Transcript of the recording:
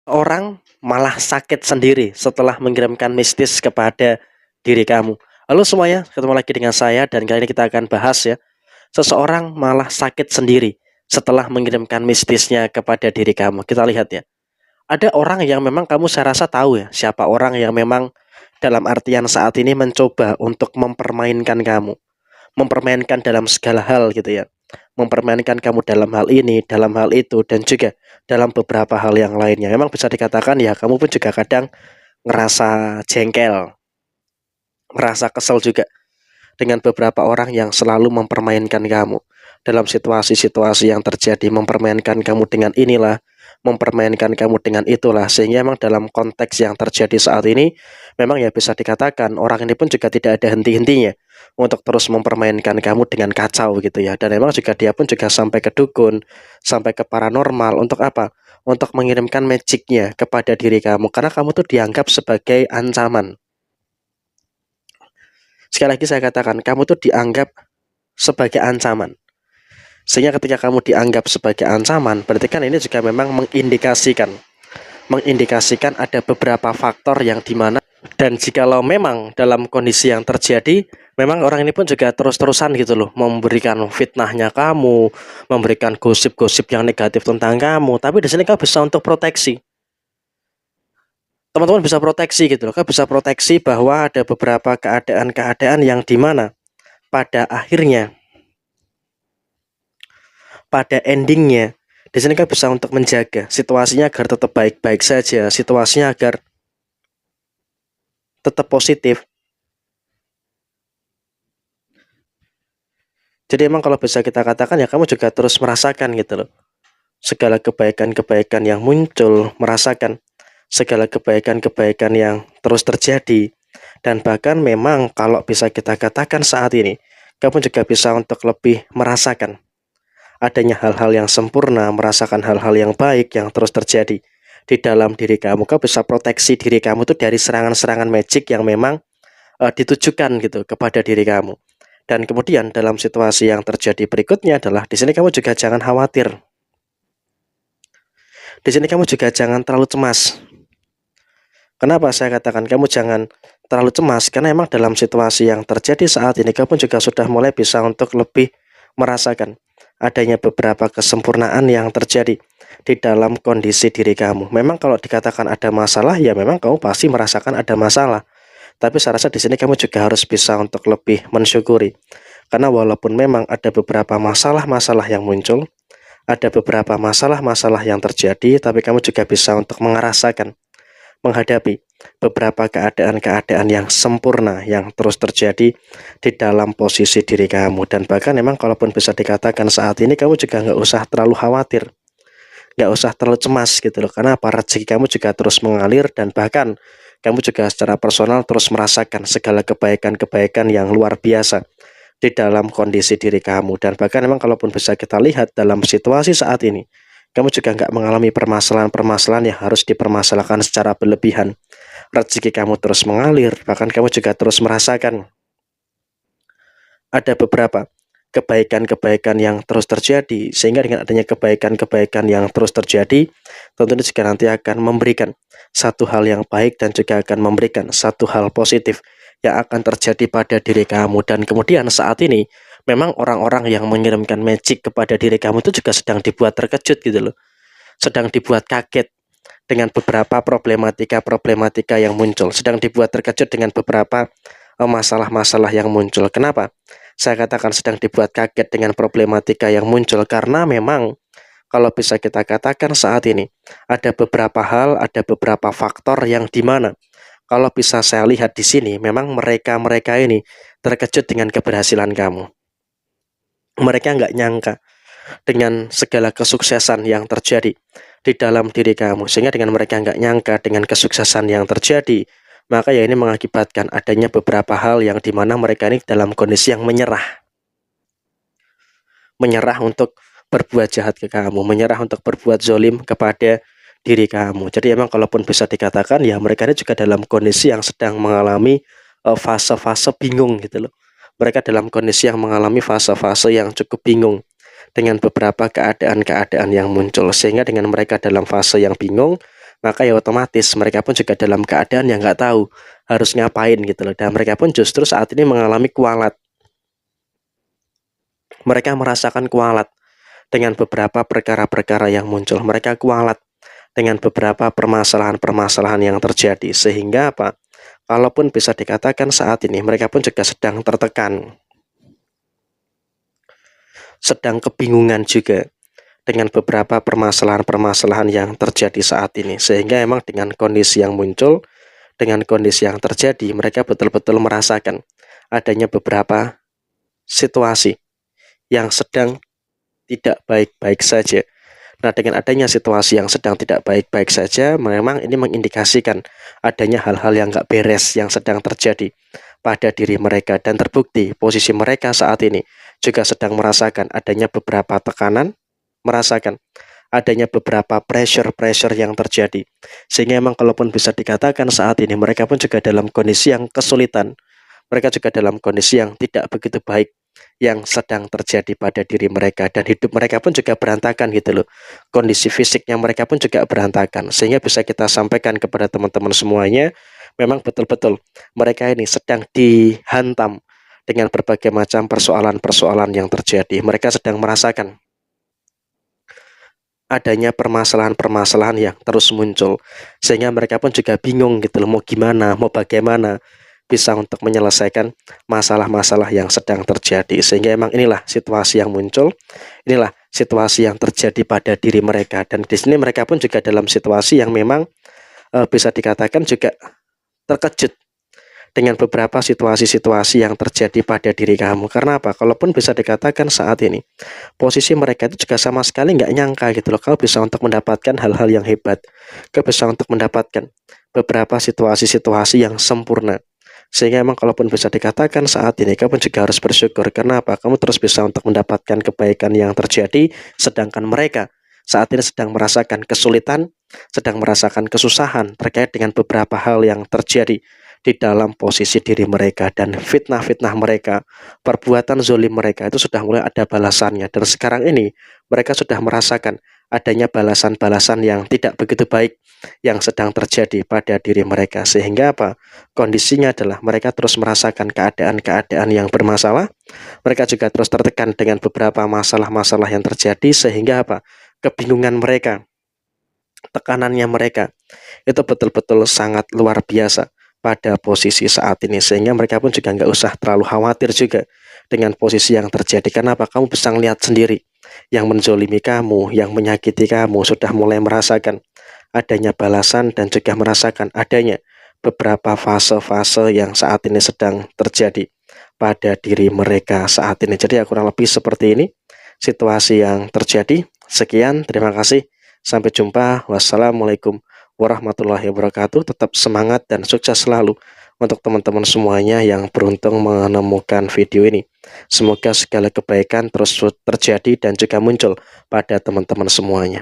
Orang malah sakit sendiri setelah mengirimkan mistis kepada diri kamu. Halo semuanya, ketemu lagi dengan saya dan kali ini kita akan bahas ya. Seseorang malah sakit sendiri setelah mengirimkan mistisnya kepada diri kamu. Kita lihat ya. Ada orang yang memang kamu saya rasa tahu ya, siapa orang yang memang dalam artian saat ini mencoba untuk mempermainkan kamu. Mempermainkan dalam segala hal gitu ya. Mempermainkan kamu dalam hal ini, dalam hal itu, dan juga dalam beberapa hal yang lainnya. Memang bisa dikatakan ya, kamu pun juga kadang ngerasa jengkel, ngerasa kesel juga dengan beberapa orang yang selalu mempermainkan kamu dalam situasi-situasi yang terjadi, mempermainkan kamu dengan inilah, mempermainkan kamu dengan itulah, sehingga memang dalam konteks yang terjadi saat ini memang ya bisa dikatakan orang ini pun juga tidak ada henti-hentinya untuk terus mempermainkan kamu dengan kacau gitu ya. Dan memang juga dia pun juga sampai ke dukun, sampai ke paranormal. Untuk apa? Untuk mengirimkan magicnya kepada diri kamu, karena kamu tuh dianggap sebagai ancaman. Sekali lagi saya katakan, kamu tuh dianggap sebagai ancaman. Sehingga ketika kamu dianggap sebagai ancaman, berarti kan ini juga memang mengindikasikan ada beberapa faktor yang dimana, dan jikalau memang dalam kondisi yang terjadi, memang orang ini pun juga terus-terusan gitu loh, memberikan fitnahnya kamu, memberikan gosip-gosip yang negatif tentang kamu. Tapi di sini kamu bisa untuk proteksi. Teman-teman bisa proteksi gitu loh, kamu bisa proteksi bahwa ada beberapa keadaan-keadaan yang dimana pada akhirnya, pada endingnya, di sini kan bisa untuk menjaga situasinya agar tetap baik-baik saja, situasinya agar tetap positif. Jadi emang kalau bisa kita katakan ya, kamu juga terus merasakan gitu loh, segala kebaikan-kebaikan yang muncul, merasakan segala kebaikan-kebaikan yang terus terjadi. Dan bahkan memang kalau bisa kita katakan saat ini, kamu juga bisa untuk lebih merasakan adanya hal-hal yang sempurna, merasakan hal-hal yang baik yang terus terjadi di dalam diri kamu. Kamu bisa proteksi diri kamu tuh dari serangan-serangan magic yang memang ditujukan gitu kepada diri kamu. Dan kemudian dalam situasi yang terjadi berikutnya adalah di sini kamu juga jangan khawatir. Di sini kamu juga jangan terlalu cemas. Kenapa saya katakan kamu jangan terlalu cemas? Karena memang dalam situasi yang terjadi saat ini kamu juga sudah mulai bisa untuk lebih merasakan adanya beberapa kesempurnaan yang terjadi di dalam kondisi diri kamu. Memang kalau dikatakan ada masalah, ya memang kamu pasti merasakan ada masalah. Tapi saya rasa di sini kamu juga harus bisa untuk lebih mensyukuri. Karena walaupun memang ada beberapa masalah-masalah yang muncul, ada beberapa masalah-masalah yang terjadi, tapi kamu juga bisa untuk merasakan, menghadapi beberapa keadaan-keadaan yang sempurna yang terus terjadi di dalam posisi diri kamu. Dan bahkan memang kalaupun bisa dikatakan saat ini kamu juga nggak usah terlalu khawatir, nggak usah terlalu cemas gitu loh, karena rezeki kamu juga terus mengalir. Dan bahkan kamu juga secara personal terus merasakan segala kebaikan-kebaikan yang luar biasa di dalam kondisi diri kamu. Dan bahkan memang kalaupun bisa kita lihat dalam situasi saat ini, kamu juga nggak mengalami permasalahan-permasalahan yang harus dipermasalahkan secara berlebihan. Rezeki kamu terus mengalir, bahkan kamu juga terus merasakan ada beberapa kebaikan-kebaikan yang terus terjadi. Sehingga dengan adanya kebaikan-kebaikan yang terus terjadi, tentunya juga nanti akan memberikan satu hal yang baik dan juga akan memberikan satu hal positif yang akan terjadi pada diri kamu. Dan kemudian saat ini memang orang-orang yang mengirimkan magic kepada diri kamu itu juga sedang dibuat terkejut gitu loh, sedang dibuat kaget dengan beberapa problematika-problematika yang muncul, sedang dibuat terkejut dengan beberapa masalah-masalah yang muncul. Kenapa saya katakan sedang dibuat kaget dengan problematika yang muncul? Karena memang kalau bisa kita katakan saat ini ada beberapa hal, ada beberapa faktor yang dimana kalau bisa saya lihat di sini, memang mereka ini terkejut dengan keberhasilan kamu. Mereka nggak nyangka dengan segala kesuksesan yang terjadi di dalam diri kamu. Sehingga dengan mereka nggak nyangka dengan kesuksesan yang terjadi, maka ya ini mengakibatkan adanya beberapa hal yang dimana mereka ini dalam kondisi yang menyerah untuk berbuat jahat ke kamu, menyerah untuk berbuat zolim kepada diri kamu. Jadi emang kalaupun bisa dikatakan ya, mereka ini juga dalam kondisi yang sedang mengalami fase-fase bingung gitu loh. Mereka dalam kondisi yang mengalami fase-fase yang cukup bingung dengan beberapa keadaan-keadaan yang muncul. Sehingga dengan mereka dalam fase yang bingung, maka ya otomatis mereka pun juga dalam keadaan yang nggak tahu harus ngapain gitu loh, dan mereka pun justru saat ini mengalami kualat. Mereka merasakan kualat dengan beberapa perkara-perkara yang muncul. Mereka kualat dengan beberapa permasalahan-permasalahan yang terjadi, sehingga apa? Kalaupun bisa dikatakan saat ini mereka pun juga sedang tertekan, sedang kebingungan juga dengan beberapa permasalahan-permasalahan yang terjadi saat ini, sehingga emang dengan kondisi yang muncul, dengan kondisi yang terjadi, mereka betul-betul merasakan adanya beberapa situasi yang sedang tidak baik-baik saja. Nah, dengan adanya situasi yang sedang tidak baik-baik saja, memang ini mengindikasikan adanya hal-hal yang nggak beres yang sedang terjadi pada diri mereka, dan terbukti posisi mereka saat ini juga sedang merasakan adanya beberapa tekanan, merasakan adanya beberapa pressure yang terjadi, sehingga emang kalaupun bisa dikatakan saat ini mereka pun juga dalam kondisi yang kesulitan, mereka juga dalam kondisi yang tidak begitu baik yang sedang terjadi pada diri mereka, dan hidup mereka pun juga berantakan gitu loh, kondisi fisiknya mereka pun juga berantakan, sehingga bisa kita sampaikan kepada teman-teman semuanya, memang betul-betul mereka ini sedang dihantam dengan berbagai macam persoalan-persoalan yang terjadi. Mereka sedang merasakan adanya permasalahan-permasalahan yang terus muncul, sehingga mereka pun juga bingung gitu loh, mau gimana, mau bagaimana bisa untuk menyelesaikan masalah-masalah yang sedang terjadi. Sehingga emang inilah situasi yang muncul, inilah situasi yang terjadi pada diri mereka, dan di sini mereka pun juga dalam situasi yang memang bisa dikatakan juga terkejut dengan beberapa situasi-situasi yang terjadi pada diri kamu. Karena apa? Kalaupun bisa dikatakan saat ini posisi mereka itu juga sama sekali nggak nyangka gitu loh, kau bisa untuk mendapatkan hal-hal yang hebat, kau bisa untuk mendapatkan beberapa situasi-situasi yang sempurna, sehingga emang kalaupun bisa dikatakan saat ini kamu juga harus bersyukur. Karena apa? Kamu terus bisa untuk mendapatkan kebaikan yang terjadi, sedangkan mereka saat ini sedang merasakan kesulitan, sedang merasakan kesusahan terkait dengan beberapa hal yang terjadi di dalam posisi diri mereka, dan fitnah-fitnah mereka, perbuatan zolim mereka itu sudah mulai ada balasannya, dan sekarang ini mereka sudah merasakan adanya balasan-balasan yang tidak begitu baik yang sedang terjadi pada diri mereka, sehingga apa? Kondisinya adalah mereka terus merasakan keadaan-keadaan yang bermasalah, mereka juga terus tertekan dengan beberapa masalah-masalah yang terjadi, sehingga apa? Kebingungan mereka, tekanannya mereka itu betul-betul sangat luar biasa pada posisi saat ini, sehingga mereka pun juga nggak usah terlalu khawatir juga dengan posisi yang terjadi. Kenapa? Kamu bisa lihat sendiri, yang menzolimi kamu, yang menyakiti kamu sudah mulai merasakan adanya balasan, dan juga merasakan adanya beberapa fase-fase yang saat ini sedang terjadi pada diri mereka saat ini. Jadi ya kurang lebih seperti ini situasi yang terjadi. Sekian, terima kasih. Sampai jumpa. Wassalamualaikum warahmatullahi wabarakatuh. Tetap semangat dan sukses selalu untuk teman-teman semuanya yang beruntung menemukan video ini. Semoga segala kebaikan terus terjadi dan juga muncul pada teman-teman semuanya.